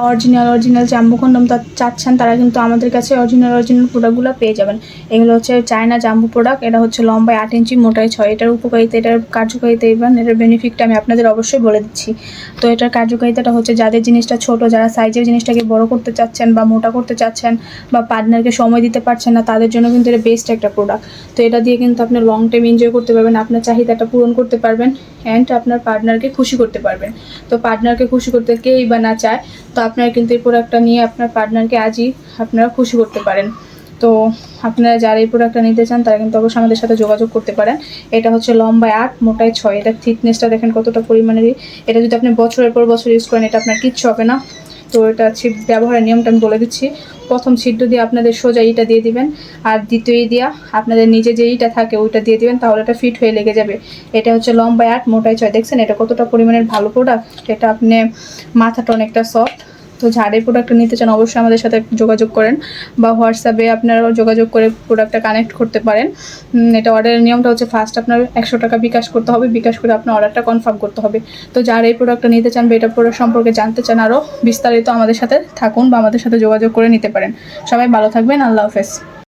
Original jumbo condom চাচ্ছেন তারা কিন্তু আমাদের কাছে অরিজিনাল প্রোডাক্টগুলো পেয়ে যাবেন। এগুলো হচ্ছে চায়না জাম্বো প্রোডাক্ট। এটা হচ্ছে লম্বায় 8 ইঞ্চি, মোটায় 6। এটার উপকারিতা, এটার কার্যকারিতা এবং এটার বেনিফিটটা আমি আপনাদের অবশ্যই বলে দিচ্ছি। তো এটার কার্যকারিতাটা হচ্ছে যাদের জিনিসটা ছোট, যারা সাইজের জিনিসটাকে বড় করতে চাচ্ছেন বা মোটা করতে চাচ্ছেন বা পার্টনারকে সময় দিতে পারছেন না, তাদের জন্য কিন্তু এটা বেস্ট একটা প্রোডাক্ট। তো এটা দিয়ে কিন্তু আপনি লং টাইম এনজয় করতে পারবেন, আপনার চাহিদাটা পূরণ করতে পারবেন অ্যান্ড আপনার পার্টনারকে খুশি করতে পারবেন। তো পার্টনারকে খুশি করতে কেই বা না চায়, তো আপনারা কিন্তু এই প্রোডাক্টটা নিয়ে আপনার পার্টনারকে আজই আপনারা খুশি করতে পারেন। তো আপনারা যারা এই প্রোডাক্টটা নিতে চান তারা কিন্তু অবশ্যই আমাদের সাথে যোগাযোগ করতে পারেন। এটা হচ্ছে লম্বায় 8, মোটায় 6। এটার থিকনেসটা দেখেন কতটা পরিমাণেরই। এটা যদি আপনি বছরের পর বছর ইউজ করেন, এটা আপনার কিচ্ছু হবে না। তো এটা ছিট ব্যবহারের নিয়মটা আমি বলে দিচ্ছি। প্রথম ছিদ্র দিয়ে আপনাদের সোজা ইটা দিয়ে দিবেন, আর দ্বিতীয় দিয়া আপনাদের নিজে যে ইটা থাকে ওইটা দিয়ে দিবেন, তাহলে এটা ফিট হয়ে লেগে যাবে। এটা হচ্ছে লম্বায় 8, মোটায় 6। দেখছেন এটা কতটা পরিমাণের ভালো প্রোডাক্ট। এটা আপনি মাথাটা অনেকটা সফট। তো যারা এই প্রোডাক্টটা নিতে চান অবশ্যই আমাদের সাথে যোগাযোগ করেন, বা হোয়াটসঅ্যাপে আপনারাও যোগাযোগ করে প্রোডাক্টটা কানেক্ট করতে পারেন। এটা অর্ডারের নিয়মটা হচ্ছে ফার্স্ট আপনার 100 টাকা বিকাশ করতে হবে, বিকাশ করে আপনার অর্ডারটা কনফার্ম করতে হবে। তো যারা এই প্রোডাক্টটা নিতে চান বা এটা প্রোডাক্ট সম্পর্কে জানতে চান আরও বিস্তারিত, আমাদের সাথে থাকুন বা আমাদের সাথে যোগাযোগ করে নিতে পারেন। সবাই ভালো থাকবেন। আল্লাহ হাফেজ।